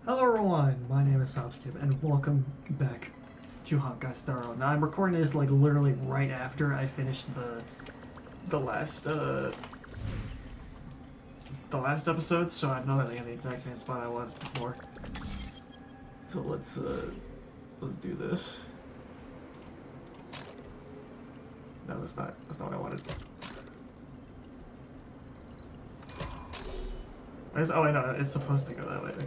Hello everyone, my name is Hopskip, and welcome back to Honkai StarRail. Now I'm recording this like literally right after I finished the last episode, so I'm not really in the exact same spot I was before. So let's do this. No, that's not what I wanted. Oh I know, it's supposed to go that way. Okay.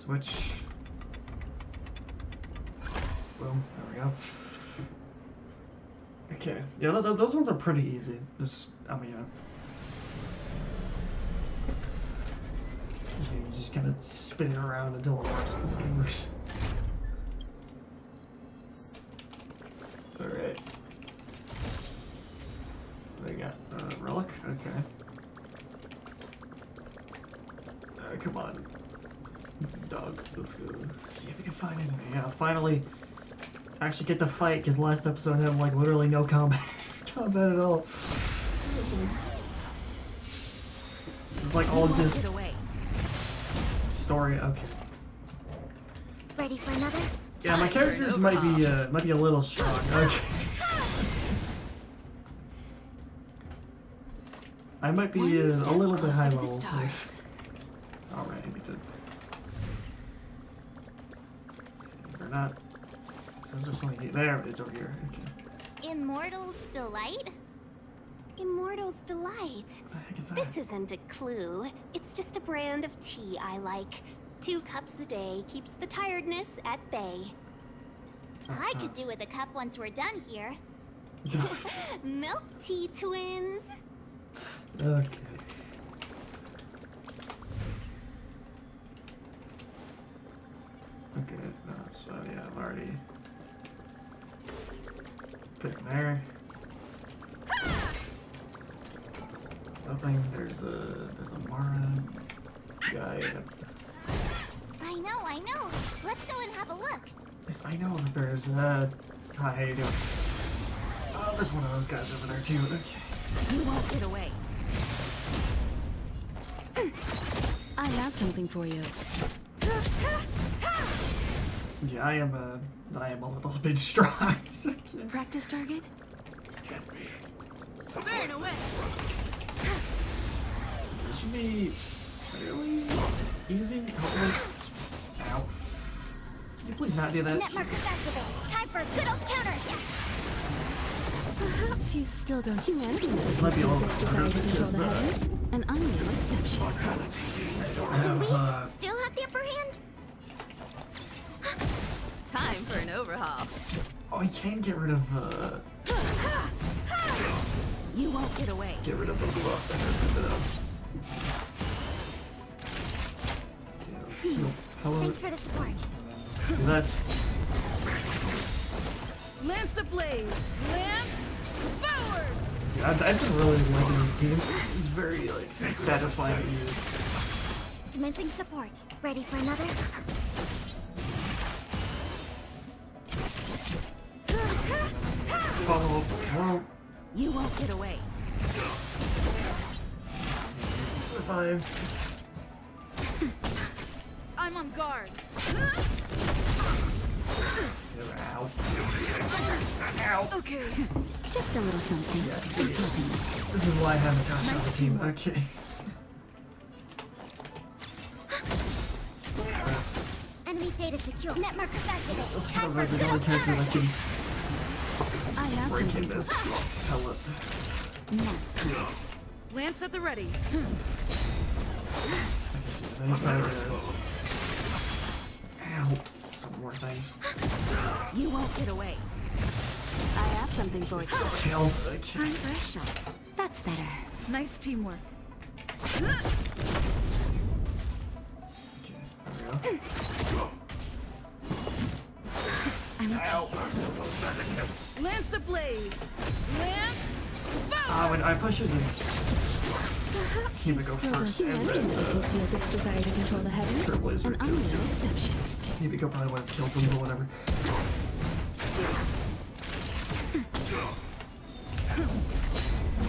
Switch. Boom. There we go. Okay. Yeah, those ones are pretty easy. You just kind of spin it around until it works. All right. What do we got? Relic. Okay. Come on, dog. Let's go see if we can find anything. Yeah, finally, actually get to fight because last episode had like literally no combat at all. It's like all just story. Okay. Ready for another? Yeah, my characters might be a little strong. Okay. I might be a little bit high level. Alright, me too. Is there not? It says there's something there, it's over here. Okay. Immortal's Delight? Immortal's Delight? What the heck is that? This isn't a clue. It's just a brand of tea I like. 2 cups a day keeps the tiredness at bay. I could do with a cup once we're done here. Milk tea twins. Okay. Okay, so yeah, I've already put it there. It's nothing. There's a Mara guy. I know. Let's go and have a look. Yes, I know that there's hi, how you doing? Oh, there's one of those guys over there too. Okay. You won't get away. I have something for you. Yeah, I am a little bit strong. Practice target? Burn away! This should be fairly easy. Hopefully. Ow. Can you please not do that? Net markers activated. Time for a good old counterattack. Perhaps you still don't. Humanity Might be a little desire to control the heavens, and I'm no exception. I Do we have, still have the upper hand? Time for an overhaul. oh, you can get rid of, You won't get away. get rid of the buff that has been Hello. Thanks for the support. That's Lance ablaze! Lance forward! yeah, I've been really liking this team. It's very like satisfying to use. Commencing support. Ready for another? Follow. Well, You won't get away. revive. I'm on guard. Ow. Ow. Okay. Just a little something. Yeah, this is why I haven't Josh on the team. Okay. Enemy data secure. Net markers activated. This is Time kind for of a like the good only old character that counterattack. can I have break something in for this pellet. Nap. Lance at the ready. He's better than ow. Some more things. You won't get away. I have something for you. Kill. Time for a shot. That's better. Nice teamwork. Okay, there we go. Ow. Lance ablaze! Lance Ah, when I push it, Perhaps Here you we go still first, don't. and Humanity then, feels its desire to control the heavens, Trailblazer and I'm kills no you. exception. Hibiko probably would have killed them or whatever.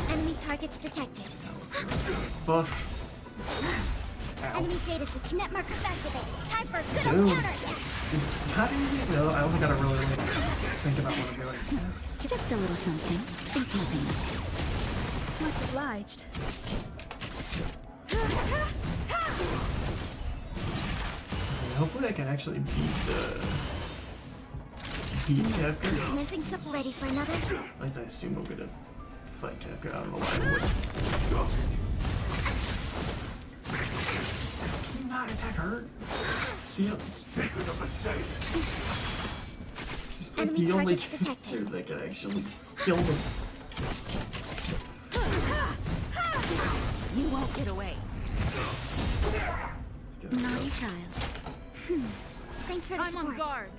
Enemy targets detected. Buff. Enemy data net markers activated. Time for a good Dude. old counter. How do you know? I also gotta really think about what I'm doing. Just a little something. Think nothing of it. Much obliged. Hopefully I can actually beat Kafka. Commencing sup ready for another. At least I assume we're gonna fight Kafka. I don't know why I would. Can you not attack her? Steal. She's like Enemy the only targets detected. character that can actually kill them. You won't get away. Naughty child. Thanks for the I'm support. on guard.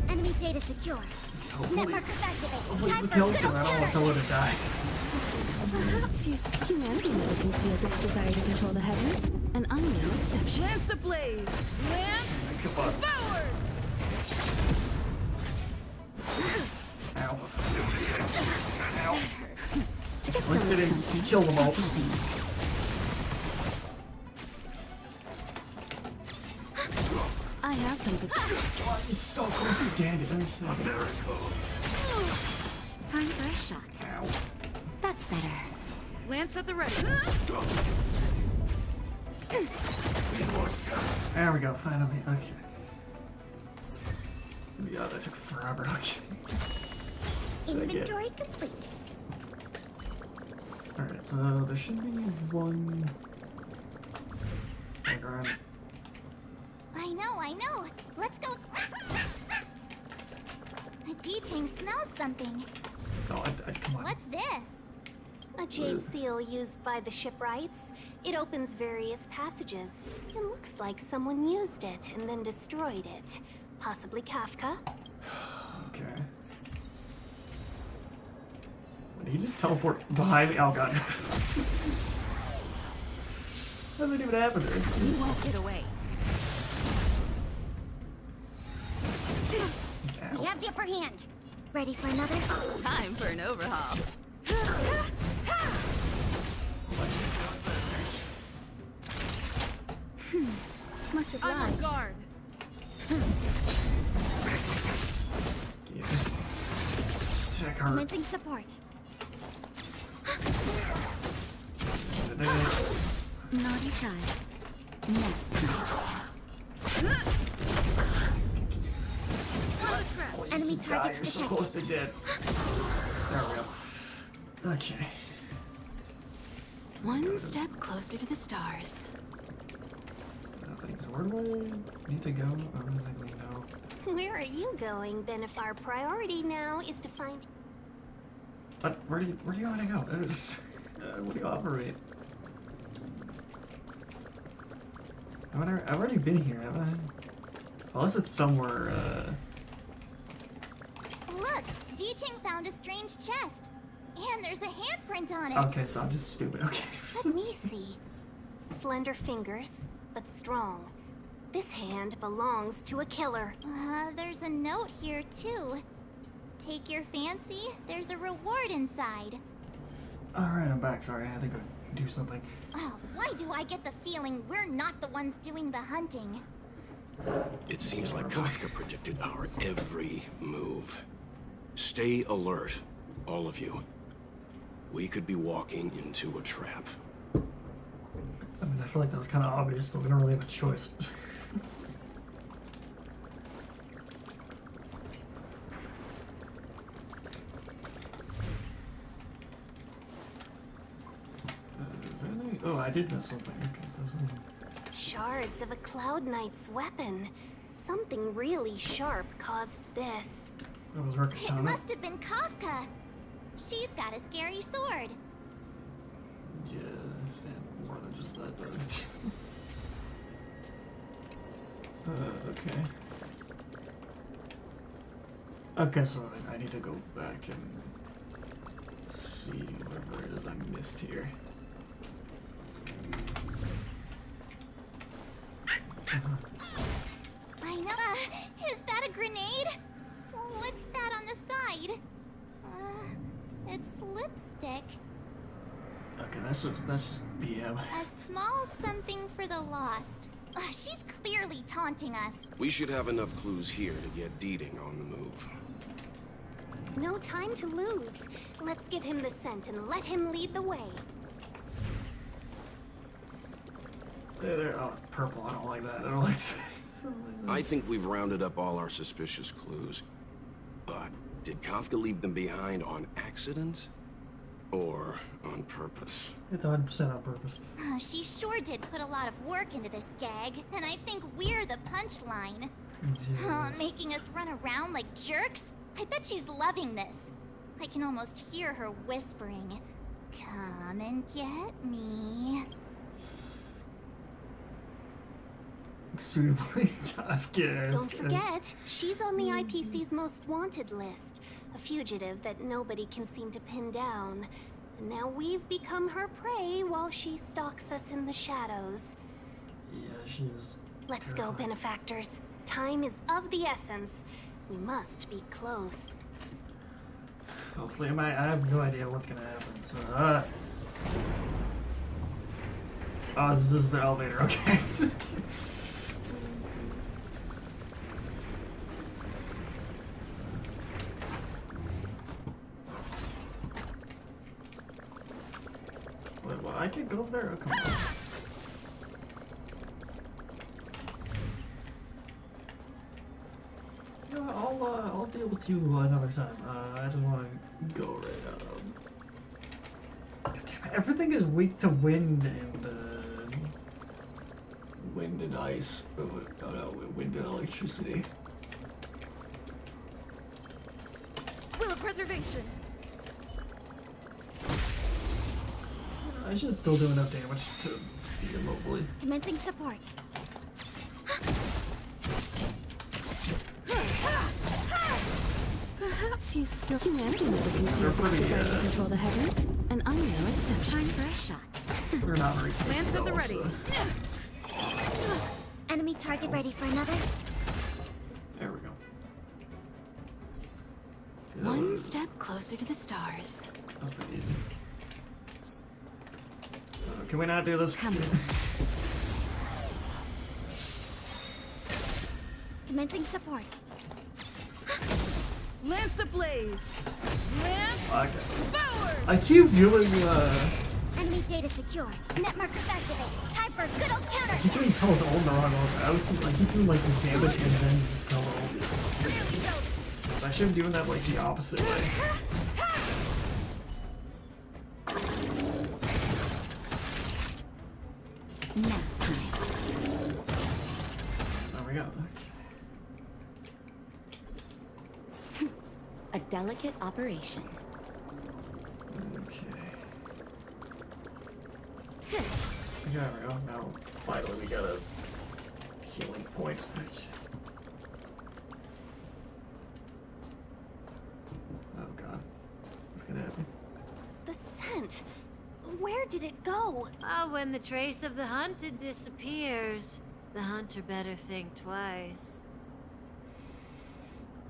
Enemy data secure. Net Hopefully, markers activated. hopefully it's Time a for kill a good because old I don't want counter. Toa to die. Perhaps humanity never conceals its desire to control the heavens, and I'm no exception. Lance ablaze! Lance Come on. forward! Ow. Just a Let's get little in. something. Kill them all. I have some good. Oh, he's so close to dead. Time for a shot. Ow. That's better. Lance at the ready. There we go, finally. Okay. Yeah, that took forever. Okay. Inventory complete. Alright, so there should be one. Background. I know. Let's go. A D-Tank smells something. No, come on. What's this? A jade seal used by the shipwrights. It opens various passages. It looks like someone used it and then destroyed it. Possibly Kafka. Okay. Did he just teleport behind me? Oh god. That didn't even happen there. You won't get away. We have the upper hand. Ready for another? Time for an overhaul. Much obliged. I'm on guard. Check her. Commencing support. Naughty child. Nap time. Enemy Just die, targets you're so detected. close to dead. There we go. Okay. One step closer to the stars. Nothing. So where do I need to go? I don't exactly know. Where are you going, then, if our priority now is to find... But where do you want to go? What do you operate? I've already been here, haven't I? Unless it's somewhere, Look! D-Ting found a strange chest. And there's a handprint on it. Okay, so I'm just stupid, okay. Let me see. Slender fingers, but strong. This hand belongs to a killer. There's a note here, too. Take your fancy, there's a reward inside. Alright, I'm back. Sorry, I had to go do something. Oh, why do I get the feeling we're not the ones doing the hunting? It seems like Kafka predicted our every move. Stay alert, all of you. We could be walking into a trap. I mean, I feel like that was kind of obvious, but we don't really have a choice. Oh, I did miss something. Okay, so something. Shards of a Cloud Knight's weapon. Something really sharp caused this. That was her It katana. must have been Kafka. She's got a scary sword. Yeah, and more than just that, though. Okay. Okay, so I need to go back and see whatever it is I missed here. I know. Is that a grenade? What's that on the side? It's lipstick. Okay, that's just BM. A small something for the lost. She's clearly taunting us. We should have enough clues here to get Deeding on the move. No time to lose. Let's give him the scent and let him lead the way. There. Oh, purple. I don't like that. I don't like that. I think we've rounded up all our suspicious clues. But did Kafka leave them behind on accident? Or on purpose? It's 100% on purpose. She sure did put a lot of work into this gag, and I think we're the punchline. Making us run around like jerks? I bet she's loving this. I can almost hear her whispering, "Come and get me." Suitably Kafka. Don't forget, she's on the IPC's most wanted list. A fugitive that nobody can seem to pin down. And now we've become her prey while she stalks us in the shadows. Yeah, she is. Let's go, benefactors. Time is of the essence. We must be close. Hopefully, I have no idea what's gonna happen. So, oh, this is the elevator. Okay. Wait, well, I can't go up there. Oh, come on. You know what, I'll deal with you another time. I just want to go right out. God damn it, everything is weak to wind and ice. Oh no, wind and electricity. Will of preservation. I should still do enough damage to beat him, hopefully. Commencing support. Perhaps you still humanity never conceals its desire to control the heavens, and I'm no exception. Time for a shot. We're not very close. Lance at the ready. Enemy target ready for another. There we go. One step closer to the stars. That's pretty easy. Can we not do this? Come on. Commencing support. Lance ablaze! Lance Okay. forward! I keep doing Enemy data secure. Net markers activate. Time for a good old I counter. keep doing Tell's ult in the wrong order. I keep doing like the damage and then Tell ult. Really dope. I should be doing that like the opposite way. Nap time. There we go. A delicate operation. Okay. There we go. Now, finally, we got a healing point. Oh god. What's gonna happen? The scent. Where did it go? When the trace of the hunted disappears, the hunter better think twice.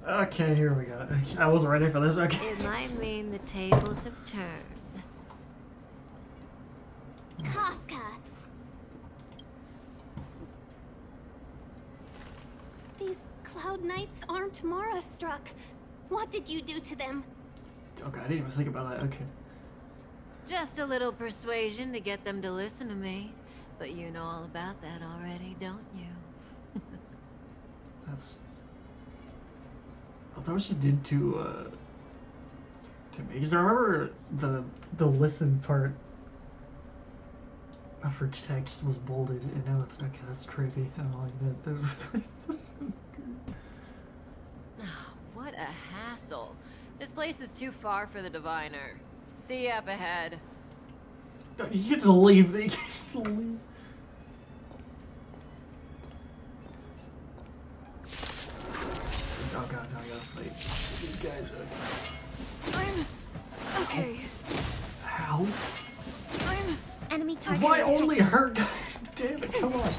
Okay, here we go. I wasn't ready for this. Okay. It might mean the tables have turned. Kafka. These cloud knights aren't Mara struck. What did you do to them? Okay, I didn't even think about that. Okay. Just a little persuasion to get them to listen to me. But you know all about that already, don't you? That's. I thought she did to me. Because I remember the listen part of her text was bolded, and now it's okay. That's creepy. I don't like that. That was What a hassle. This place is too far for the diviner. See you up ahead. No, you get to leave. You get to leave. Oh god, now I gotta fight these guys. I'm okay. How? I'm Enemy target Why detected. only her, guys? Damn it, come on.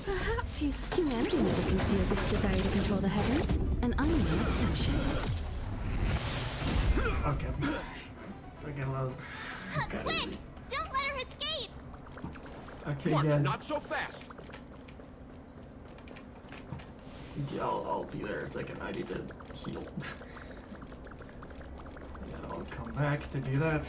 Perhaps Perhaps humanity never conceals its desire to control the heavens, and I'm no exception. Okay. Okay, well, that was kinda Quick! easy. Don't let her escape! Okay, What? yeah. Not so fast. Yeah, I'll be there in a second. I need to heal. Yeah, I'll come back to do that.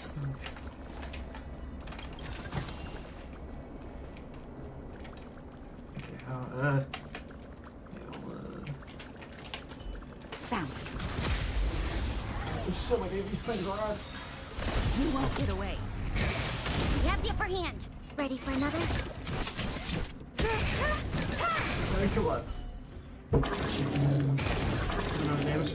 Okay, how, yeah, Found. there's so many of these things around. You won't get away. We have the upper hand. Ready for another? Alright, come on. Some amount of damage.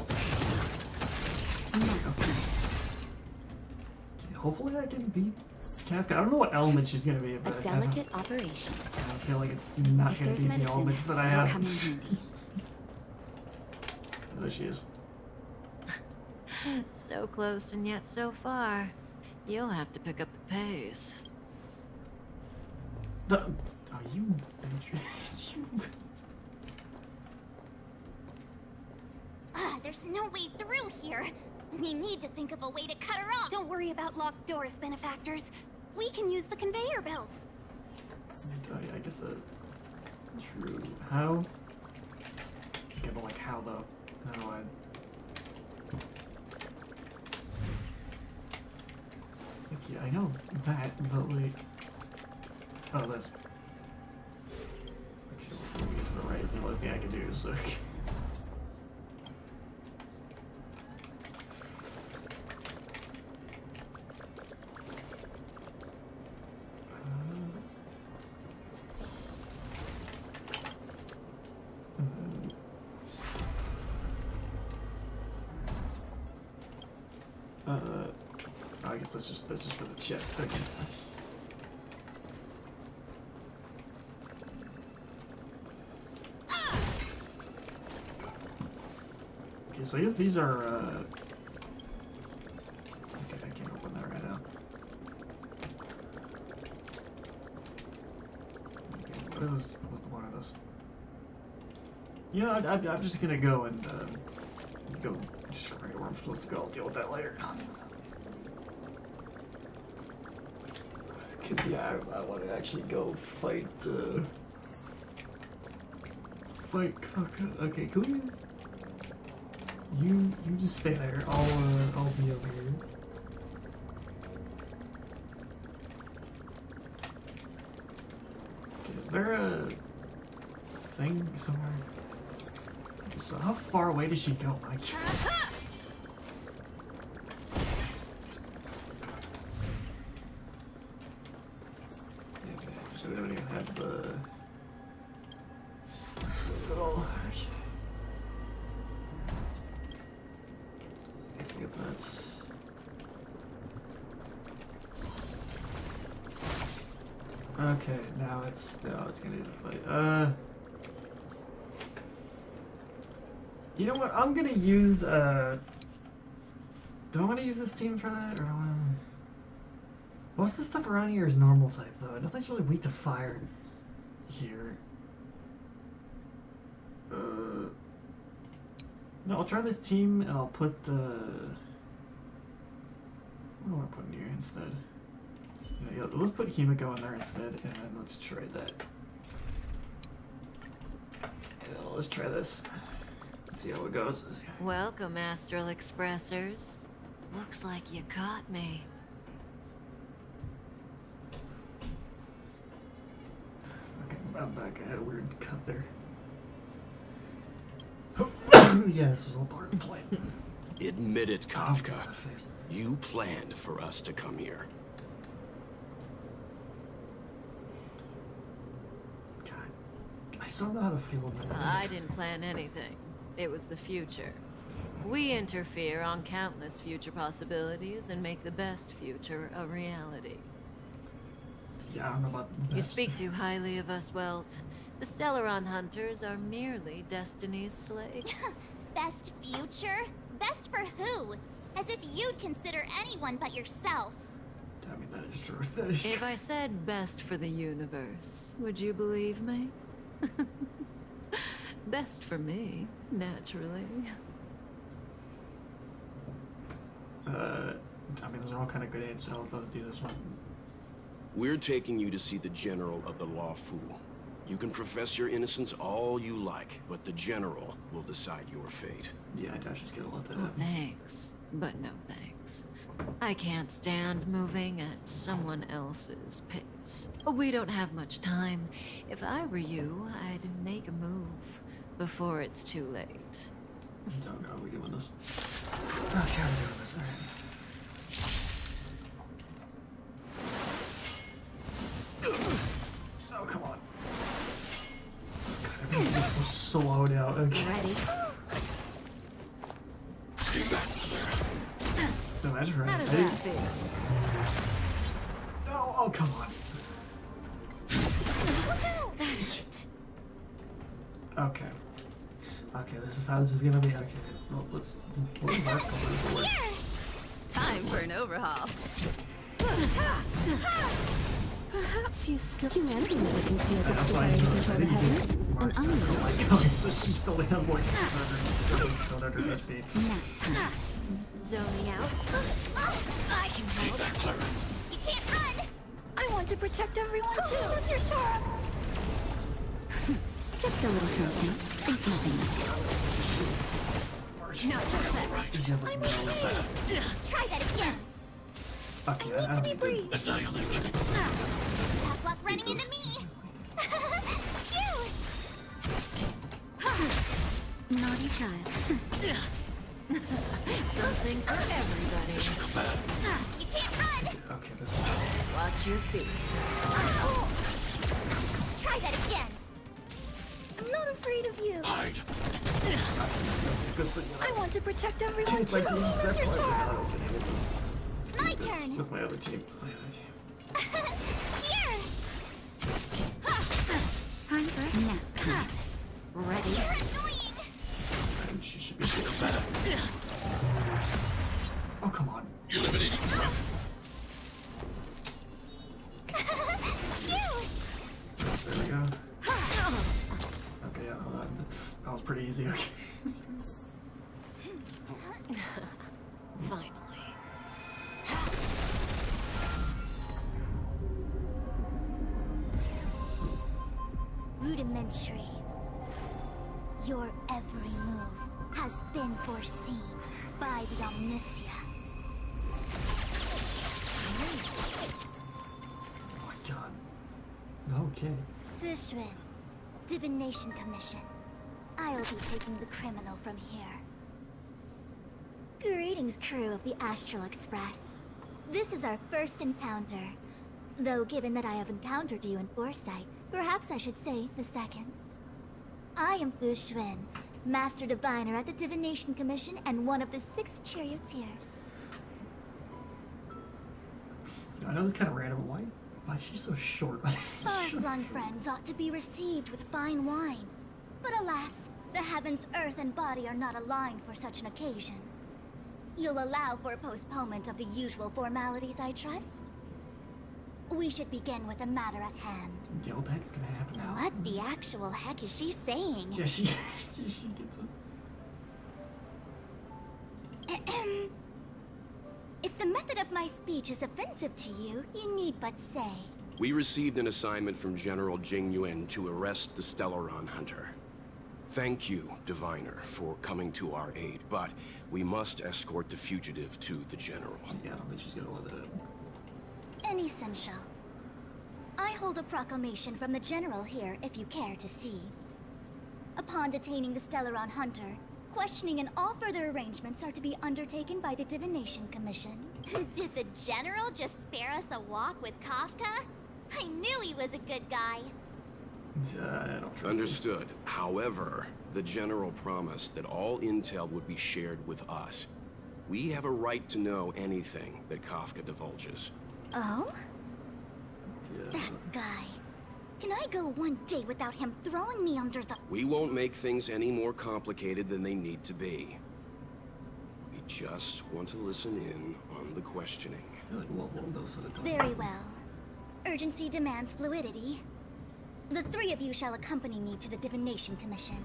Okay, hopefully I can beat Kafka. I don't know what element she's gonna be, A but delicate operation. I feel like it's not If gonna there's be the medicine, elements that I it'll have. come in handy. There she is. So close and yet so far. You'll have to pick up the pace. Are you? There's no way through here. We need to think of a way to cut her off. Don't worry about locked doors, benefactors. We can use the conveyor belt. I guess true. How? Okay, but like how though? How do I? Like, yeah, I know that, but like, oh, this. Actually, get to the right is the only thing I can do. So. I guess that's just for the chest. Okay. Okay, so I guess these are. Okay, I can't open that right now. Okay, what is this? What's the point of this? You know, I'm just gonna go and go just right where I'm supposed to go. I'll deal with that later. Cause yeah, I want to actually go fight. Fight Kafka. Okay, cool. You just stay there. I'll be over here. Okay, is there a thing somewhere? Okay, so how far away does she go, Mike? So we don't even have the... Is it all? Let's get that. Okay, now it's gonna be the fight. You know what? I'm gonna use do I want to use this team for that, or do I want to... Most of the stuff around here is normal type, though. Nothing's really weak to fire here. No, I'll try this team, and I'll put, what do I want to put in here instead? Yeah, let's put Himiko in there instead, and then let's try that. And let's try this. Let's see how it goes. Welcome, Astral Expressors. Looks like you caught me. Okay, I'm back. I had a weird cut there. Yeah, this was all part of the plan. Admit it, Kafka. Oh, face. You planned for us to come here. God, I still don't know how to feel about this. I didn't plan anything. It was the future. We interfere on countless future possibilities and make the best future a reality. Yeah, I don't know about the You best. speak too highly of us, Welt. The Stellaron Hunters are merely Destiny's slave. Best future? Best for who? As if you'd consider anyone but yourself. I mean, that is true. That is If true. I said best for the universe, would you believe me? Best for me, naturally. I mean, those are all kind of good answers. I'll both do this one. We're taking you to see the General of the Law Fu. You can profess your innocence all you like, but the General will decide your fate. Yeah, Dash is gonna let that Oh, happen. thanks, but no thanks. I can't stand moving at someone else's pace. We don't have much time. If I were you, I'd make a move before it's too late. Oh god, we're doing this. Okay, we're doing this. Alright. Oh, come on. God, everything's so slow now. Okay. Ready? No, that's right. How does that feel? No, oh, come on. Okay. Okay, this is how this is gonna be. Okay. Well, let's mark the word. Time for an overhaul. Perhaps you still humanity never conceals its desire to control the heavens, and I know exception. So she still has like 700 HP. Nap time. Zoning out. I can help. You can't run! I want to protect everyone too! That's your turn! Just a little something. Think nothing of it. Not perfect. I'm okay. Try that again. Okay, I I need to be don't brief. Tough luck running into me. Phew. Naughty child. Something for everybody. You can't run. Okay, this is Watch your feet. Try that again. I'm not afraid of you. good thing. I want to protect everyone Change too. my team. That's That's your why turn. I'm not opening it. My This turn. with my other team. My other team. Here. Time for nap time. Ready? You're annoying. And she should be getting better. Oh, come on. Phew. There we go. Okay, yeah, hold on. That was pretty easy. Okay. Finally. Rudimentary. Your every move has been foreseen by the Omniscia. Oh my god. Okay. Fishman, Divination Commission. I'll be taking the criminal from here. Greetings, crew of the Astral Express. This is our first encounter. Though given that I have encountered you in Foresight, perhaps I should say the second. I am Fu Xuan, Master Diviner at the Divination Commission and one of the 6 charioteers. I know this is kind of random. Why is she so short? Far-flung friends ought to be received with fine wine. But alas, the heavens, earth, and body are not aligned for such an occasion. You'll allow for a postponement of the usual formalities, I trust? We should begin with the matter at hand. Yeah, what the heck's gonna happen now? What the actual heck is she saying? Yeah, she gets it. If the method of my speech is offensive to you, you need but say. We received an assignment from General Jing Yuan to arrest the Stellaron Hunter. Thank you, Diviner, for coming to our aid, but we must escort the fugitive to the General. Yeah, I don't think she's gonna let it. An essential. I hold a proclamation from the General here, if you care to see. Upon detaining the Stellaron Hunter, questioning and all further arrangements are to be undertaken by the Divination Commission. Did the General just spare us a walk with Kafka? I knew he was a good guy. I don't trust Understood. However, the General promised that all intel would be shared with us. We have a right to know anything that Kafka divulges. Oh? Yeah. That guy. Can I go one day without him throwing me under the... We won't make things any more complicated than they need to be. We just want to listen in on the questioning. I feel like we'll dose at a time. Very well. Urgency demands fluidity. The three of you shall accompany me to the Divination Commission.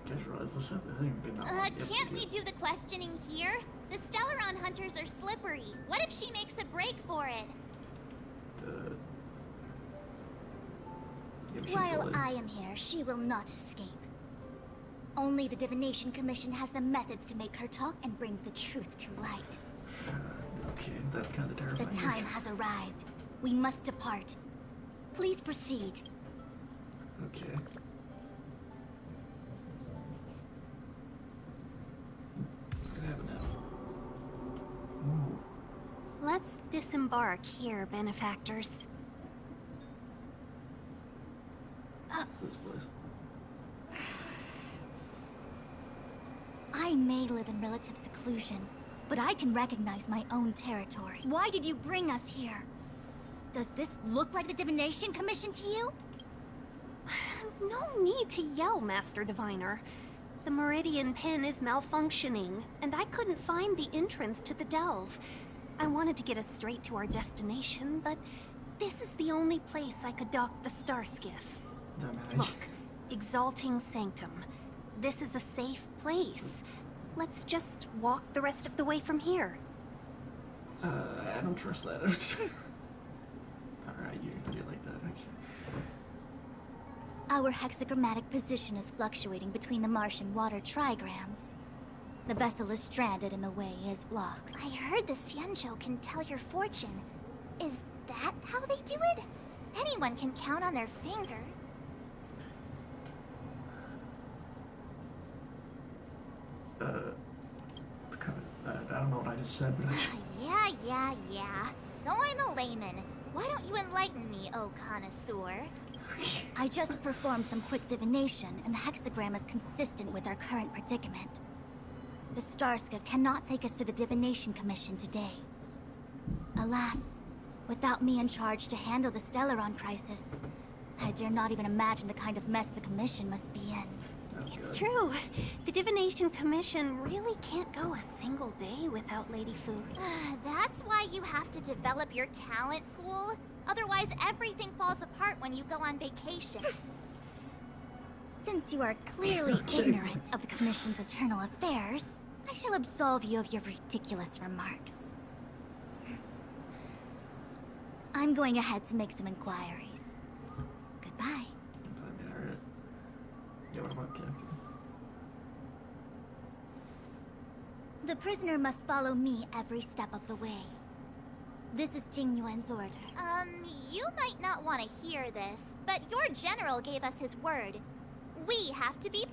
I just realized this hasn't even been that long. Can't we do the questioning here? The Stellaron hunters are slippery. What if she makes a break for it? While I am here, she will not escape. Only the Divination Commission has the methods to make her talk and bring the truth to light. Okay, that's kind of terrifying. The time has arrived. We must depart. Please proceed. Okay. What's gonna happen now? Ooh. Let's disembark here, benefactors. What's this place? I may live in relative seclusion, but I can recognize my own territory. Why did you bring us here? Does this look like the Divination Commission to you? No need to yell, Master Diviner. The Meridian Pin is malfunctioning, and I couldn't find the entrance to the delve. I wanted to get us straight to our destination, but this is the only place I could dock the star skiff. Look, Exalting Sanctum. This is a safe place. Let's just walk the rest of the way from here. I don't trust that. Alright, you like that, okay. Our hexagrammatic position is fluctuating between the Martian water trigrams. The vessel is stranded and the way is blocked. I heard the Xianzhou can tell your fortune. Is that how they do it? Anyone can count on their finger. I don't know what I just said, but Yeah. So I'm a layman. Why don't you enlighten me, oh connoisseur? I just performed some quick divination, and the hexagram is consistent with our current predicament. The Starskiff cannot take us to the Divination Commission today. Alas, without me in charge to handle the Stellaron crisis, I dare not even imagine the kind of mess the Commission must be in. It's true. The Divination Commission really can't go a single day without Lady Food. That's why you have to develop your talent pool. Otherwise, everything falls apart when you go on vacation. Since you are clearly ignorant of the Commission's internal affairs, I shall absolve you of your ridiculous remarks. I'm going ahead to make some inquiries. Goodbye. I mean, alright. Yeah, what about Kafka? The prisoner must follow me every step of the way. This is Jing Yuan's order. You might not want to hear this, but your general gave us his word. We have to be...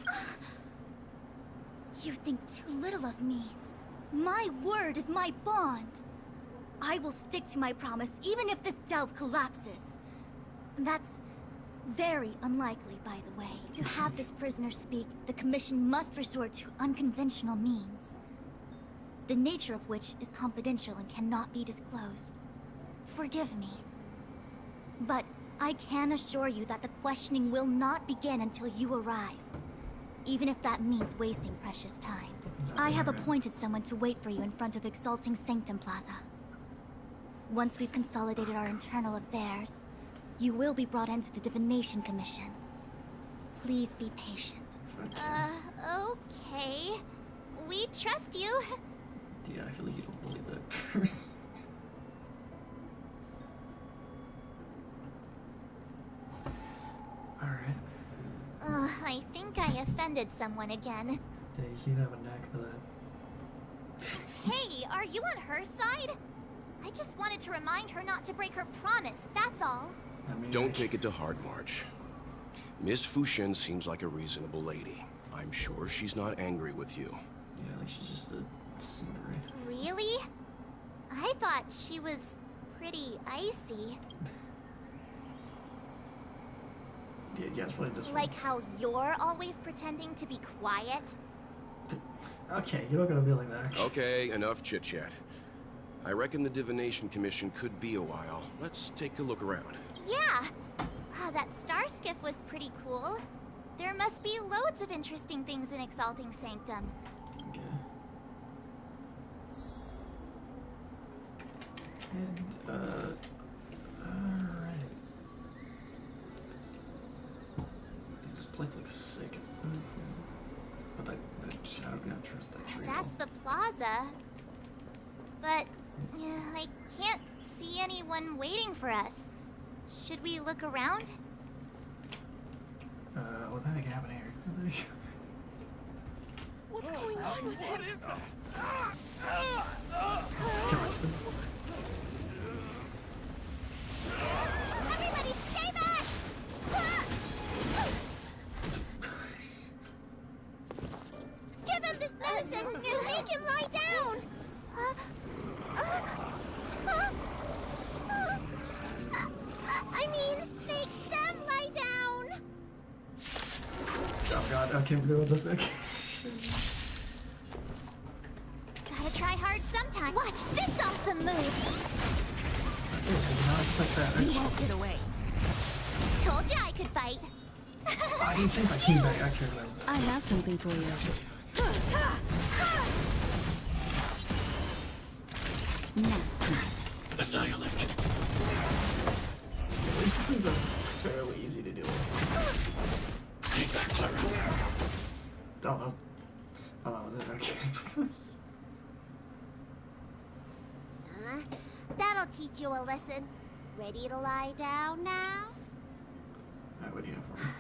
You think too little of me. My word is my bond. I will stick to my promise even if this delve collapses. That's very unlikely, by the way. To have this prisoner speak, the Commission must resort to unconventional means, the nature of which is confidential and cannot be disclosed. Forgive me. But I can assure you that the questioning will not begin until you arrive, even if that means wasting precious time. I have appointed someone to wait for you in front of Exalting Sanctum Plaza. Once we've consolidated our internal affairs, you will be brought into the Divination Commission. Please be patient. Okay. We trust you. Yeah, I feel like you don't believe that. Alright. I think I offended someone again. Yeah, you seem to have a knack for that. Hey, are you on her side? I just wanted to remind her not to break her promise, that's all. I mean, Don't take it to heart, March. Miss Fushen seems like a reasonable lady. I'm sure she's not angry with you. Yeah, like she's just a scenery. Really? I thought she was pretty icy. Yeah, it's probably this one. Like how you're always pretending to be quiet? Okay, you're not gonna be like that. Okay, enough chit-chat. I reckon the Divination Commission could be a while. Let's take a look around. Yeah! That star skiff was pretty cool. There must be loads of interesting things in Exalting Sanctum. Okay. And, alright. place looks sick. But I do not trust that tree. That's the plaza. But I can't see anyone waiting for us. Should we look around? What the heck happened here? What's going on with him? What is that? Everybody stay back! Give him this medicine and make him lie down! I mean, make them lie down! Oh god, I can't do this. Gotta try hard sometime. Watch this awesome move! I did not expect that. You won't get away. Told you I could fight. I didn't take my key back, actually. I have something for you. Now, Annihilation. These things are fairly easy to do. Stay back, Clara. Oh, no. Oh, that was it. Okay. That'll teach you a lesson. Ready to lie down now? What do you have for me?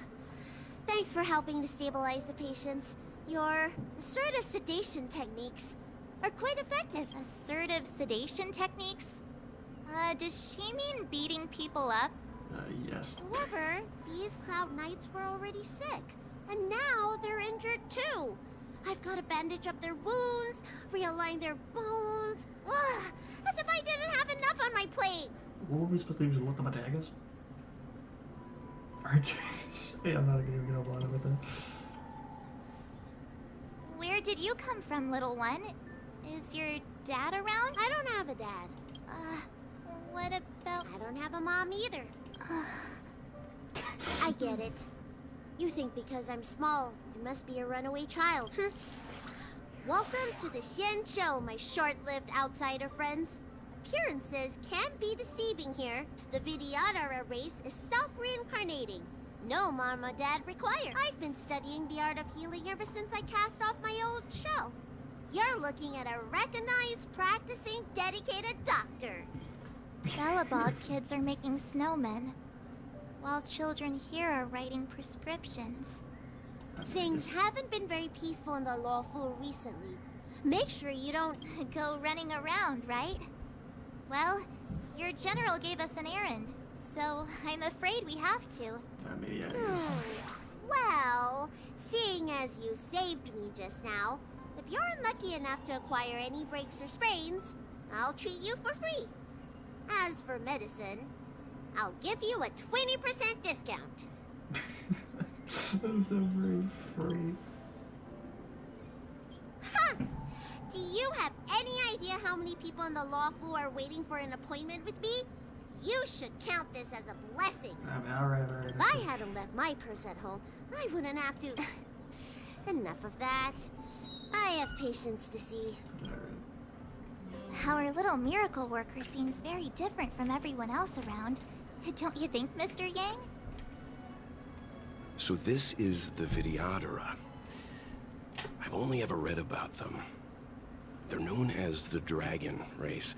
Thanks for helping to stabilize the patients. Your assertive sedation techniques are quite effective. Assertive sedation techniques? Does she mean beating people up? Yes. However, these Cloud Knights were already sick, and now they're injured too. I've got to bandage up their wounds, realign their bones. Ugh, as if I didn't have enough on my plate. What were we supposed to do? Just look them at daggers? Alright. Yeah, I'm not gonna get up on it with that. Where did you come from, little one? Is your dad around? I don't have a dad. What about... I don't have a mom either. I get it. You think because I'm small, I must be a runaway child. Welcome to the Xian Show, my short-lived outsider friends. Appearances can be deceiving here. The Vidyadhara race is self-reincarnating. No mom or dad required. I've been studying the art of healing ever since I cast off my old shell. You're looking at a recognized, practicing, dedicated doctor. Bellabog kids are making snowmen, while children here are writing prescriptions. Things haven't been very peaceful in the lawful recently. Make sure you don't go running around, right? Well, your general gave us an errand, so I'm afraid we have to. Maybe Well, seeing as you saved me just now, if you're unlucky enough to acquire any breaks or sprains, I'll treat you for free. As for medicine, I'll give you a 20% discount. That's so very free. Ha! Do you have any idea how many people in the lawful are waiting for an appointment with me? You should count this as a blessing. I mean, alright. If I hadn't left my purse at home, I wouldn't have to... Enough of that. I have patients to see. Our little miracle worker seems very different from everyone else around. Don't you think, Mr. Yang? So this is the Vidyadhara. I've only ever read about them. They're known as the Dragon race.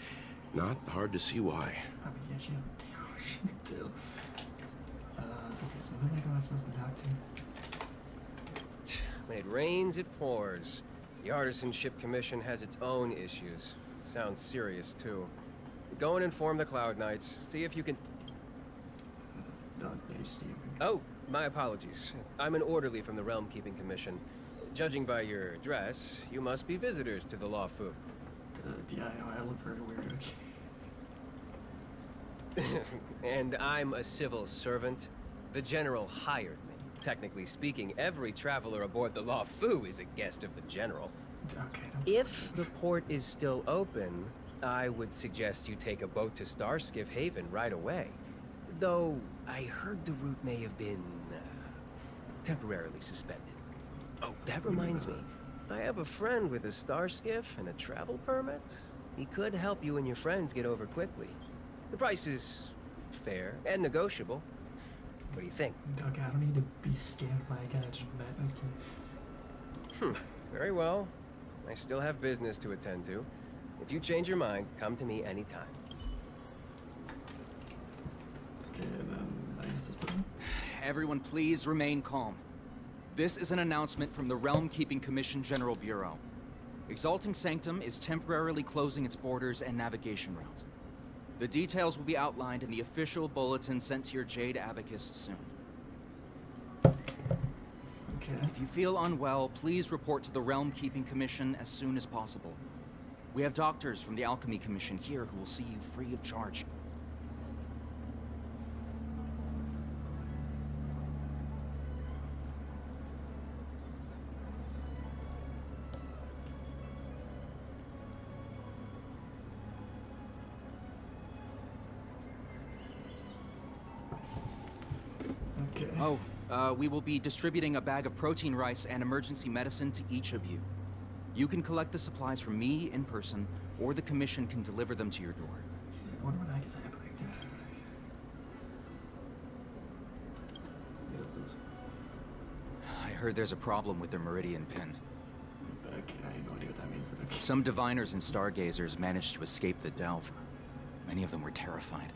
Not hard to see why. I mean, yeah, she's too. Okay, so who the heck am I supposed to talk to? When it rains, it pours. The Artisanship Commission has its own issues. It sounds serious, too. Go and inform the Cloud Knights. See if you can... Steve. Oh, my apologies. I'm an orderly from the Realm Keeping Commission. Judging by your dress, you must be visitors to the Law Fu. Yeah, I look very weird. And I'm a civil servant. The General hired me. Technically speaking, every traveler aboard the Law Fu is a guest of the General. Okay. If the port is still open, I would suggest you take a boat to Starskiff Haven right away. Though, I heard the route may have been, temporarily suspended. Oh, that reminds me. I have a friend with a Starskiff and a travel permit. He could help you and your friends get over quickly. The price is fair and negotiable. What do you think? Doug, I don't need to be scammed by a guy I just met. Okay. Very well. I still have business to attend to. If you change your mind, come to me anytime. Okay, and then I guess this button. Everyone please remain calm. This is an announcement from the Realm Keeping Commission General Bureau. Exalting Sanctum is temporarily closing its borders and navigation routes. The details will be outlined in the official bulletin sent to your Jade Abacus soon. Okay. If you feel unwell, please report to the Realm Keeping Commission as soon as possible. We have doctors from the Alchemy Commission here who will see you free of charge. Okay. Oh, we will be distributing a bag of protein rice and emergency medicine to each of you. You can collect the supplies from me in person, or the Commission can deliver them to your door. I wonder what the heck is happening. What is this? I heard there's a problem with the Meridian Pin. Okay, I have no idea what that means, but okay. Some diviners and stargazers managed to escape the delve. Many of them were terrified.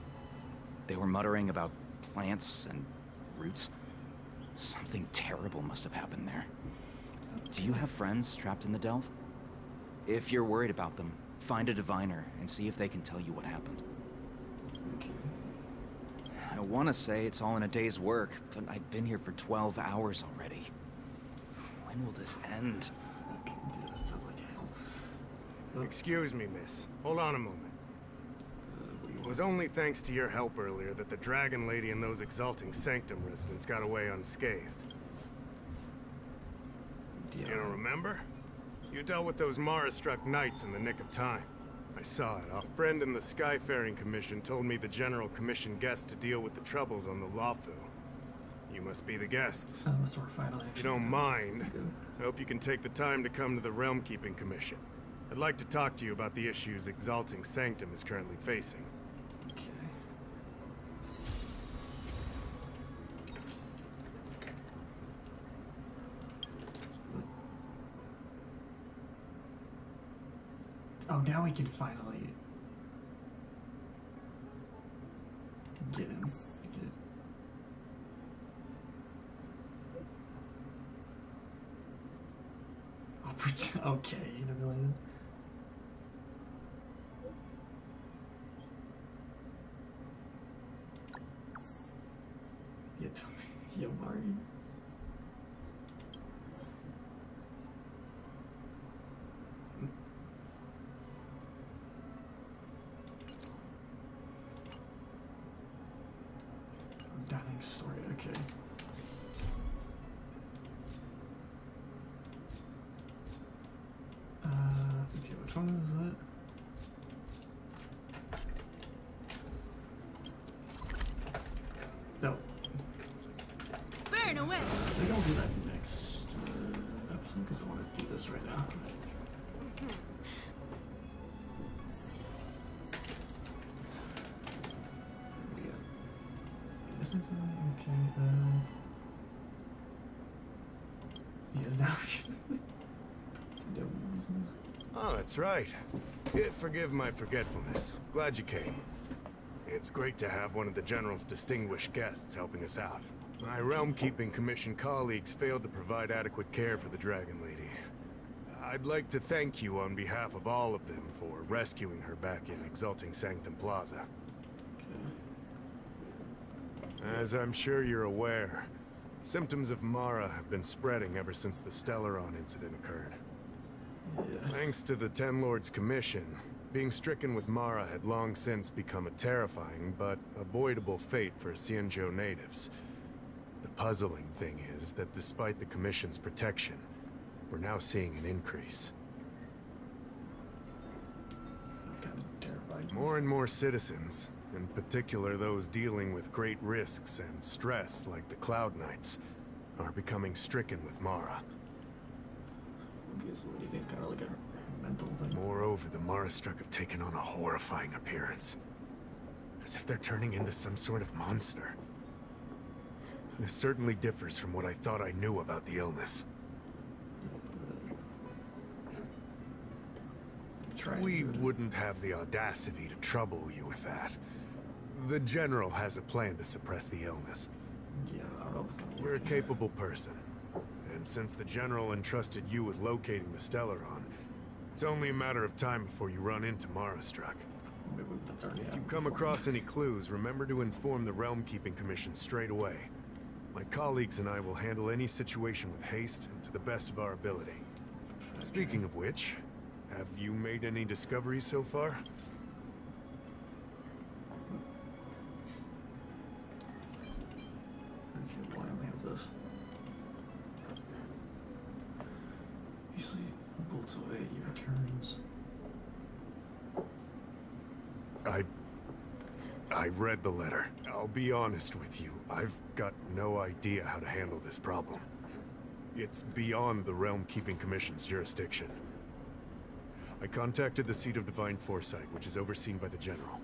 They were muttering about plants and roots. Something terrible must have happened there. Do you have friends trapped in the delve? If you're worried about them, find a diviner and see if they can tell you what happened. Okay. I want to say it's all in a day's work, but I've been here for 12 hours already. When will this end? Okay, dude, that sounds like hell. Excuse me, miss. Hold on a moment. What do you It want? was only thanks to your help earlier that the Dragon Lady and those Exalting Sanctum residents got away unscathed. You don't remember? You dealt with those Mara-struck knights in the nick of time. I saw it. A friend in the Skyfaring Commission told me the General commissioned guests to deal with the troubles on the Lafu. You must be the guests. Unless we're finally If you don't mind, Good. I hope you can take the time to come to the Realm Keeping Commission. I'd like to talk to you about the issues Exalting Sanctum is currently facing. Okay. Oh, now we can finally get him. Get. Okay, you know, really. Yeah, Marty. Dying story, okay. Okay, which one is it? No. Burn away! Maybe I'll do that next episode because I want to do this right now. Yeah. This is okay. He is now. Oh, that's right. Forgive my forgetfulness. Glad you came. It's great to have one of the General's distinguished guests helping us out. My Realm Keeping Commission colleagues failed to provide adequate care for the Dragon Lady. I'd like to thank you on behalf of all of them for rescuing her back in Exalting Sanctum Plaza. As I'm sure you're aware, symptoms of Mara have been spreading ever since the Stellaron incident occurred. Yeah. Thanks to the Ten Lords' Commission, being stricken with Mara had long since become a terrifying but avoidable fate for Xianzhou natives. The puzzling thing is that despite the Commission's protection, we're now seeing an increase. That's kind of terrifying. More and more citizens, in particular those dealing with great risks and stress like the Cloud Knights, are becoming stricken with Mara. Obviously, what do you think? It's kind of like a mental thing. Moreover, the Mara-struck have taken on a horrifying appearance. As if they're turning into some sort of monster. This certainly differs from what I thought I knew about the illness. We wouldn't have the audacity to trouble you with that. The General has a plan to suppress the illness. Yeah, I don't know if it's gonna You're a work. capable person. And since the General entrusted you with locating the Stellaron, it's only a matter of time before you run into Marastruck. Maybe that's already If you happened come before. across any clues, remember to inform the Realm Keeping Commission straight away. My colleagues and I will handle any situation with haste and to the best of our ability. Speaking of which, have you made any discoveries so far? Okay, why don't we have this? Usually bolts away, he returns. I read the letter. I'll be honest with you, I've got no idea how to handle this problem. It's beyond the Realm Keeping Commission's jurisdiction. I contacted the seat of Divine Foresight, which is overseen by the General.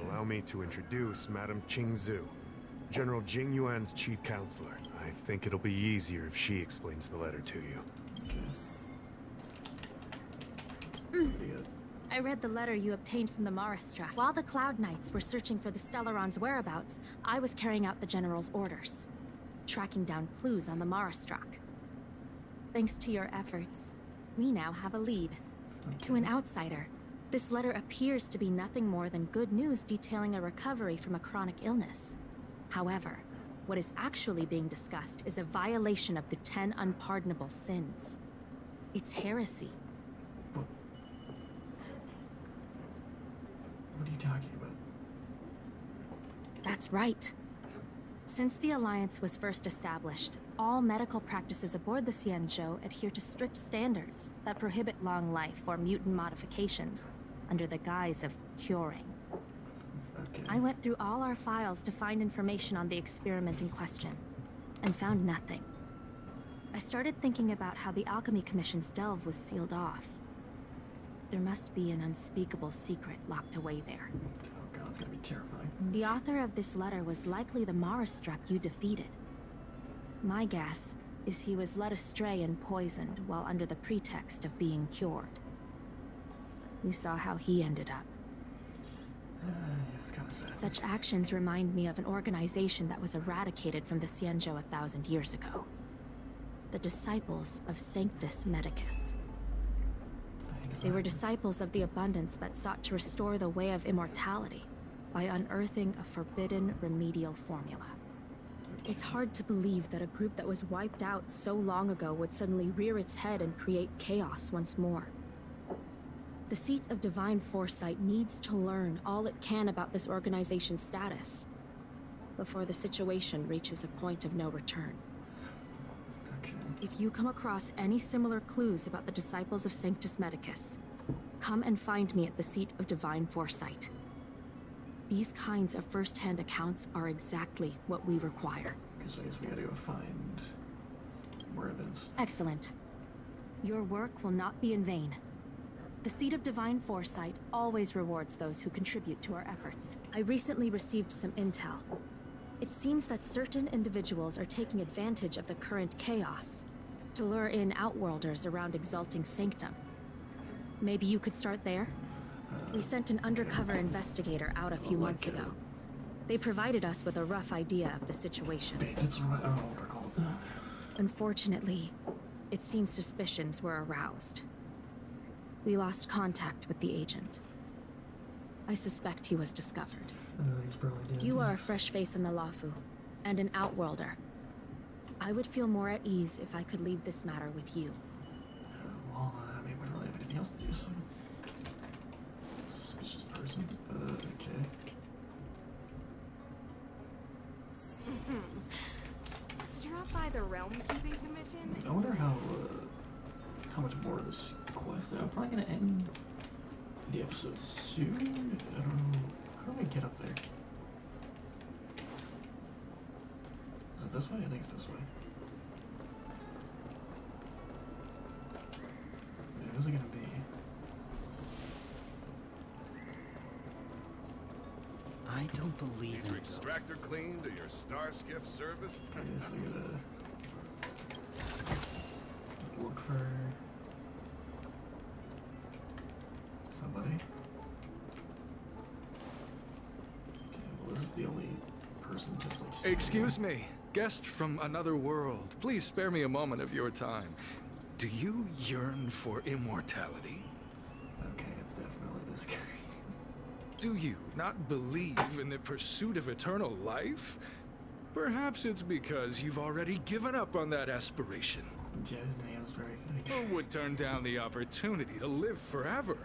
Allow me to introduce Madame Qingzhu, General Jing Yuan's chief counselor. I think it'll be easier if she explains the letter to you. I read the letter you obtained from the Marastruck. While the Cloud Knights were searching for the Stellaron's whereabouts, I was carrying out the General's orders, tracking down clues on the Marastruck. Thanks to your efforts, we now have a lead. To an outsider, this letter appears to be nothing more than good news detailing a recovery from a chronic illness. However, what is actually being discussed is a violation of the 10 unpardonable sins. It's heresy. What are you talking about? That's right. Since the Alliance was first established, all medical practices aboard the Xianzhou adhere to strict standards that prohibit long life or mutant modifications under the guise of curing. Okay. I went through all our files to find information on the experiment in question, and found nothing. I started thinking about how the Alchemy Commission's delve was sealed off. There must be an unspeakable secret locked away there. Oh god, it's gonna be terrifying. The author of this letter was likely the Marastruck you defeated. My guess is he was led astray and poisoned while under the pretext of being cured. You saw how he ended up. Yeah, it's kind of sad. Such actions remind me of an organization that was eradicated from the Xianzhou 1,000 years ago. The Disciples of Sanctus Medicus. They were disciples of the abundance that sought to restore the way of immortality by unearthing a forbidden remedial formula. It's hard to believe that a group that was wiped out so long ago would suddenly rear its head and create chaos once more. The seat of Divine Foresight needs to learn all it can about this organization's status before the situation reaches a point of no return. Okay. If you come across any similar clues about the Disciples of Sanctus Medicus, come and find me at the seat of Divine Foresight. These kinds of first-hand accounts are exactly what we require. Okay, so I guess we gotta go find more evidence. Excellent. Your work will not be in vain. The seat of Divine Foresight always rewards those who contribute to our efforts. I recently received some intel. It seems that certain individuals are taking advantage of the current chaos to lure in Outworlders around Exalting Sanctum. Maybe you could start there? We sent an undercover investigator out a few months ago. They provided us with a rough idea of the situation. Bandits, or I don't know what they're called. Unfortunately, it seems suspicions were aroused. We lost contact with the agent. I suspect he was discovered. He's probably dead. You are a fresh face in the Lafu, and an Outworlder. I would feel more at ease if I could leave this matter with you. Well, I mean, we don't really have anything else to do, so... Suspicious person. Okay. Drop by the Realm Keeping Commission. I wonder how much more of this quest. I'm probably gonna end the episode soon. I don't know. How do I get up there? Is it this way? I think it's this way. Yeah, who's it gonna be? I don't believe Need in your those. extractor cleaned or your StarSkiff serviced? I guess we gotta look for somebody. Okay, well, this is the only person just like. Excuse me, guest from another world. Please spare me a moment of your time. Do you yearn for immortality? Okay, it's definitely this guy. Do you not believe in the pursuit of eternal life? Perhaps it's because you've already given up on that aspiration. Yeah, his name's very fake. Who would turn down the opportunity to live forever?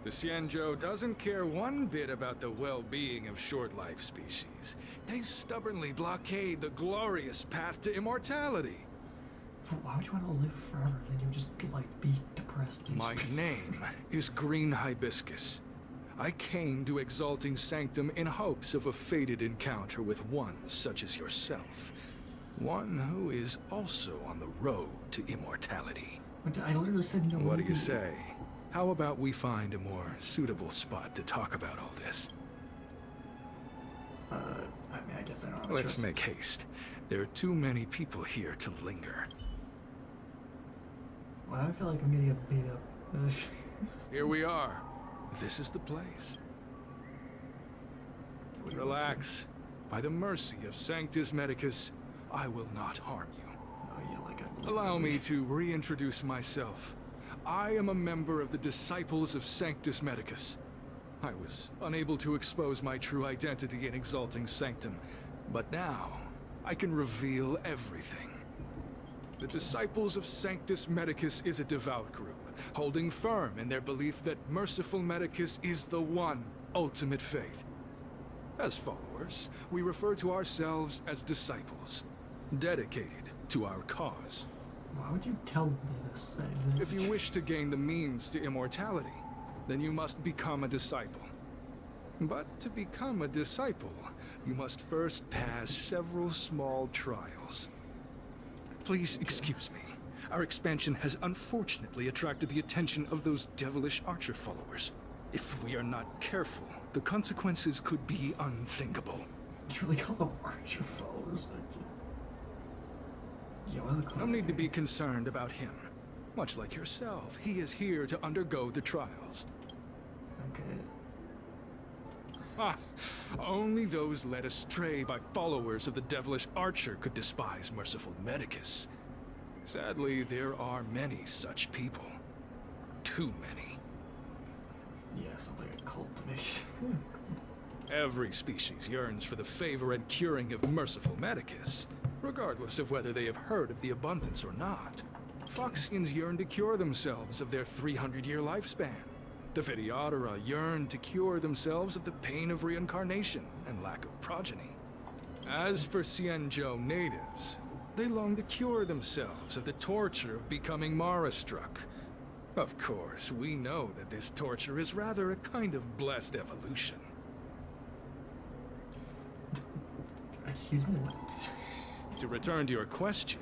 The Xianzhou doesn't care one bit about the well-being of short-life species. They stubbornly blockade the glorious path to immortality. Why would you want to live forever? Then you just like be depressed. And My name is Green Hibiscus. I came to Exalting Sanctum in hopes of a fated encounter with one such as yourself. One who is also on the road to immortality. I literally said no. What do you say? How about we find a more suitable spot to talk about all this? I mean, I guess I don't have a Let's choice. make haste. There are too many people here to linger. Well, I feel like I'm gonna get beat up. Here we are. This is the place. Relax. By the mercy of Sanctus Medicus, I will not harm you. Oh, yeah, like Allow me to reintroduce myself. I am a member of the Disciples of Sanctus Medicus. I was unable to expose my true identity in Exalting Sanctum, but now I can reveal everything. The Disciples of Sanctus Medicus is a devout group, holding firm in their belief that Merciful Medicus is the one ultimate faith. As followers, we refer to ourselves as disciples, dedicated to our cause. Why would you tell me this? If you wish to gain the means to immortality, then you must become a disciple. But to become a disciple, you must first pass several small trials. Please excuse me. Our expansion has unfortunately attracted the attention of those devilish archer followers. If we are not careful, the consequences could be unthinkable. You really call them archer followers, No need to be concerned about him. Much like yourself, he is here to undergo the trials. Okay. Ah, only those led astray by followers of the devilish archer could despise Merciful Medicus. Sadly, there are many such people. Too many. Yeah, sounds like a cult to me. Every species yearns for the favor and curing of Merciful Medicus, regardless of whether they have heard of the abundance or not. Foxians yearn to cure themselves of their 300-year lifespan. The Vitiodora yearn to cure themselves of the pain of reincarnation and lack of progeny. As for Xianzhou natives, they long to cure themselves of the torture of becoming Mara-struck. Of course, we know that this torture is rather a kind of blessed evolution. Excuse me, what? To return to your question,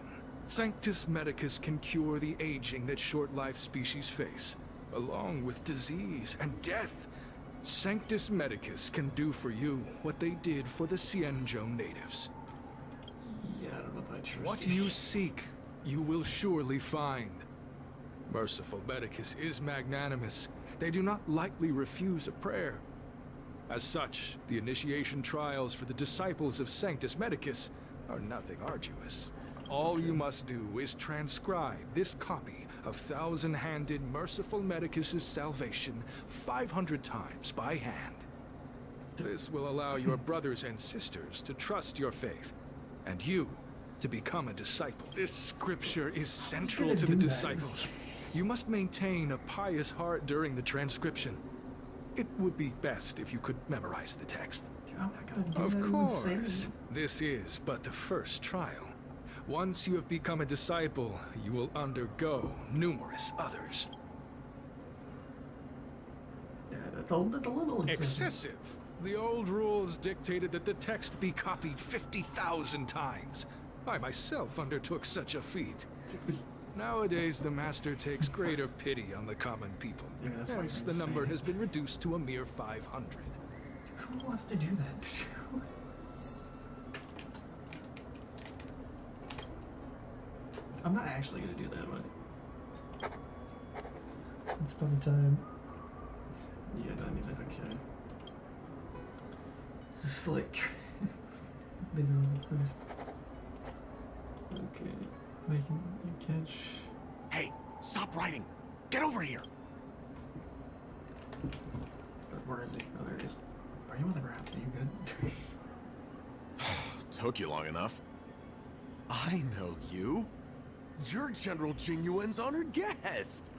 Sanctus Medicus can cure the aging that short-life species face, along with disease and death. Sanctus Medicus can do for you what they did for the Xianzhou natives. Yeah, I don't know if I trust What you seek, you will surely find. Merciful Medicus is magnanimous. They do not lightly refuse a prayer. As such, the initiation trials for the disciples of Sanctus Medicus are nothing arduous. All you must do is transcribe this copy of thousand-handed Merciful Medicus's salvation 500 times by hand. This will allow your brothers and sisters to trust your faith, and you to become a disciple. This scripture is central to the disciples. You must maintain a pious heart during the transcription. It would be best if you could memorize the text. Dude, I'm not gonna do Of that course, this is but the first trial. Once you have become a disciple, you will undergo numerous others. Yeah, that's a little Excessive. The old rules dictated that the text be copied 50,000 times. I myself undertook such a feat. Nowadays, the Master takes greater pity on the common people. Yeah, that's why Hence, you're the number insane. has been reduced to a mere 500. Who wants to do that? I'm not actually gonna do that, but it's fun time. Yeah, I mean, okay. This is like video first. Okay, making you catch. Hey, stop writing! Get over here! Where is he? Oh, there he is. Are you on the ground? Are you good? Took you long enough. I know you. You're General Jing Yuan's honored guest.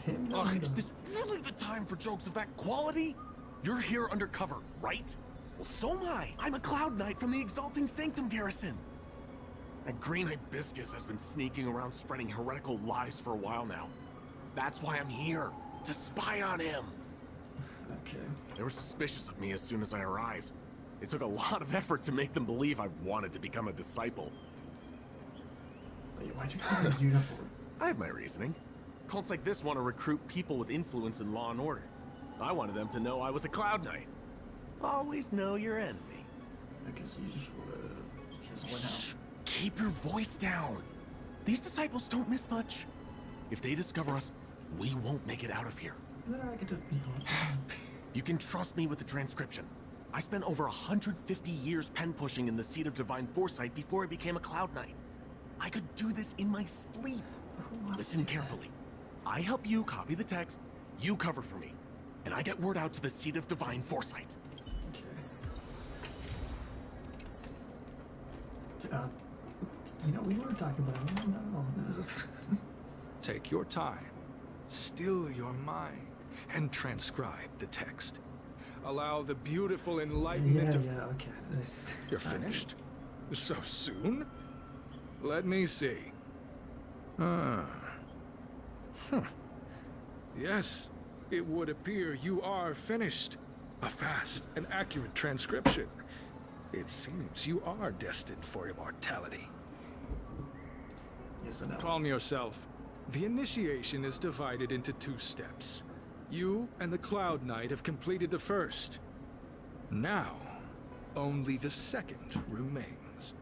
Him? Ugh, is this really the time for jokes of that quality? You're here undercover, right? Well, so am I. I'm a Cloud Knight from the Exalting Sanctum Garrison. That green hibiscus has been sneaking around spreading heretical lies for a while now. That's why I'm here, to spy on him. Okay. They were suspicious of me as soon as I arrived. It took a lot of effort to make them believe I wanted to become a disciple. Wait, why'd you put a uniform? I have my reasoning. Cults like this want to recruit people with influence in law and order. I wanted them to know I was a Cloud Knight. Always know your enemy. I guess you just wanna Shh! Keep your voice down. These disciples don't miss much. If they discover us, we won't make it out of here. I could just be You can trust me with the transcription. I spent over 150 years pen pushing in the seat of divine foresight before I became a Cloud Knight. I could do this in my sleep. Listen carefully. I help you copy the text, you cover for me, and I get word out to the seat of divine foresight. Okay. You know, we were talking about it. No. Take your time, still your mind, and transcribe the text. Allow the beautiful enlightenment of... Yeah, okay. You're finished? So soon? Let me see. Yes, it would appear you are finished. A fast and accurate transcription. It seems you are destined for immortality. Yes, I know. Calm yourself. The initiation is divided into 2 steps. You and the Cloud Knight have completed the first. Now, only the second remains.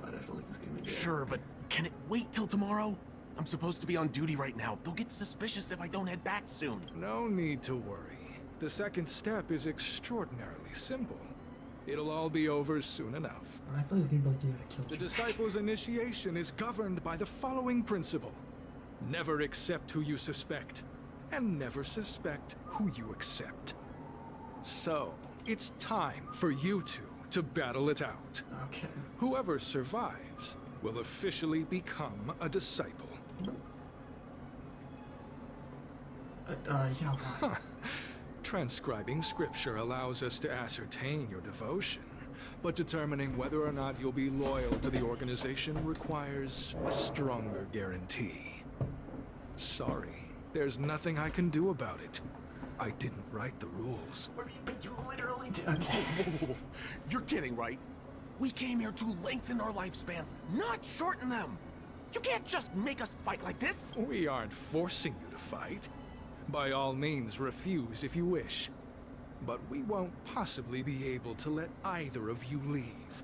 Why'd I feel like this is gonna be Sure, but can it wait till tomorrow? I'm supposed to be on duty right now. They'll get suspicious if I don't head back soon. No need to worry. The second step is extraordinarily simple. It'll all be over soon enough. I feel he's gonna be like, yeah, I killed The you. disciple's initiation is governed by the following principle. Never accept who you suspect, and never suspect who you accept. So, it's time for you two to battle it out. Okay. Whoever survives will officially become a disciple. Yeah, why? Transcribing scripture allows us to ascertain your devotion, but determining whether or not you'll be loyal to the organization requires a stronger guarantee. Sorry, there's nothing I can do about it. I didn't write the rules. What do you mean? You literally did. Whoa. You're kidding, right? We came here to lengthen our lifespans, not shorten them. You can't just make us fight like this. We aren't forcing you to fight. By all means, refuse if you wish. But we won't possibly be able to let either of you leave.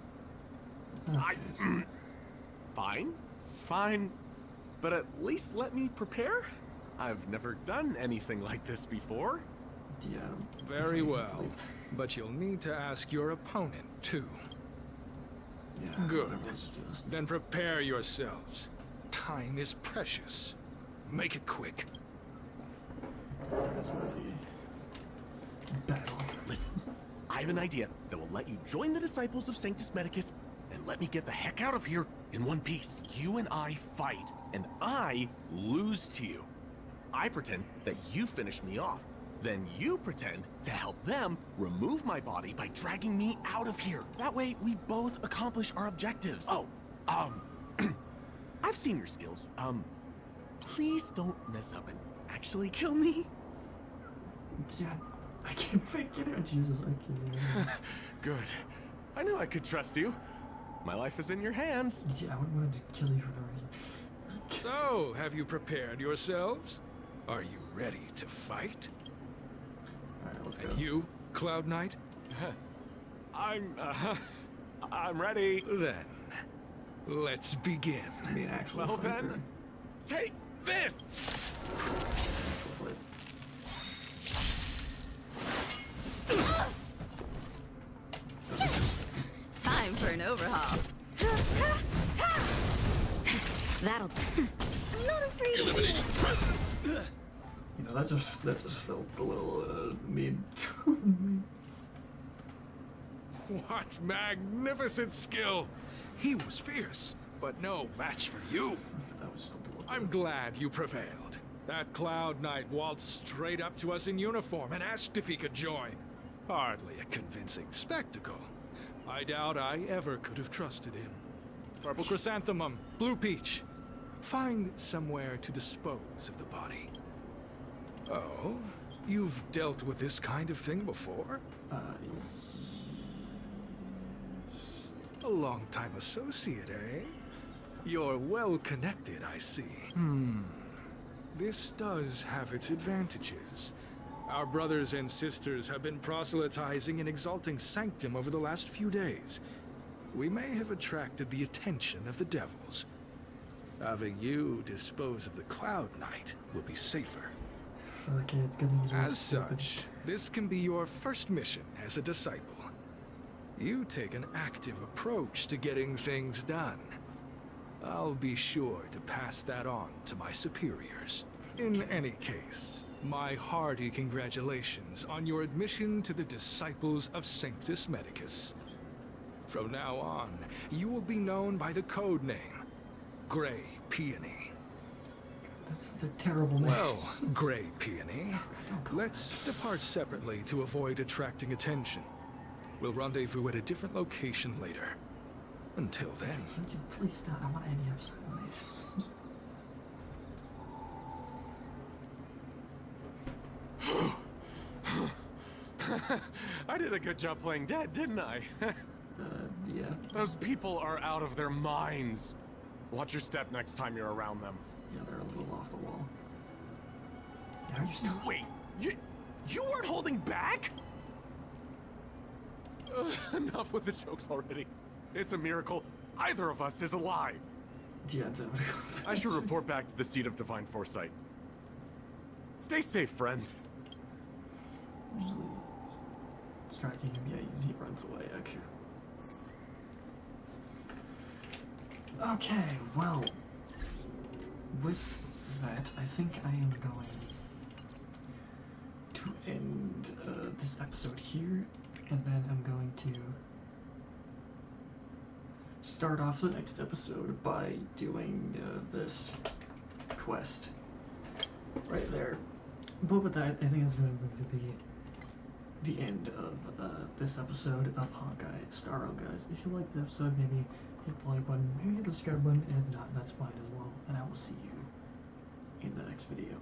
Fine. But at least let me prepare. I've never done anything like this before. Yeah. Very well. But you'll need to ask your opponent, too. Yeah. Good. Whatever, let's just do this. Then prepare yourselves. Time is precious. Make it quick. That's easy. Battle. Listen, I have an idea that will let you join the disciples of Sanctus Medicus and let me get the heck out of here in one piece. You and I fight, and I lose to you. I pretend that you finish me off. Then you pretend to help them remove my body by dragging me out of here. That way, we both accomplish our objectives. Oh, I've seen your skills. Please don't mess up and actually kill me. Yeah. I can't figure it out. Jesus, I can't. Good. I knew I could trust you. My life is in your hands. Yeah, I wouldn't want to kill you for no reason. So, have you prepared yourselves? Are you ready to fight? Alright, let's go. And you, Cloud Knight? I'm ready. Then, let's begin. It's gonna be an actual Well fight, then, or- take this! actual fight. Time for an overhaul. That'll. I'm not afraid of you. You know, that just felt a little mean. What magnificent skill! He was fierce, but no match for you. That was still a little I'm glad you prevailed. That Cloud Knight waltzed straight up to us in uniform and asked if he could join. Hardly a convincing spectacle. I doubt I ever could have trusted him. Purple chrysanthemum, blue peach. Find somewhere to dispose of the body. Oh, you've dealt with this kind of thing before? A long-time associate, eh? You're well connected, I see. This does have its advantages. Our brothers and sisters have been proselytizing and exalting Sanctum over the last few days. We may have attracted the attention of the devils. Having you dispose of the Cloud Knight will be safer. Okay, it's gonna be As such, this can be your first mission as a disciple. You take an active approach to getting things done. I'll be sure to pass that on to my superiors. In any case, my hearty congratulations on your admission to the Disciples of Sanctus Medicus. From now on, you will be known by the code name, Grey Peony. That's a terrible name. Well, Grey Peony, let's depart separately to avoid attracting attention. We'll rendezvous at a different location later. Until then. Can you please stop? I want to end the episode. I did a good job playing dead, didn't I? Yeah. Those people are out of their minds. Watch your step next time you're around them. Yeah, they're a little off the wall. Yeah, are you still... Wait, you weren't holding back? Enough with the jokes already. It's a miracle either of us is alive. Yeah, I should report back to the seat of divine foresight. Stay safe, friend. Usually striking him, yeah, he runs away, okay. Okay, well, with that, I think I am going to end this episode here, and then I'm going to start off the next episode by doing this quest right there. But with that, I think it's going to be the end of this episode of Honkai StarRail, guys. If you liked the episode, maybe hit the like button, maybe hit the subscribe button, and if not, that's fine as well. And I will see you in the next video.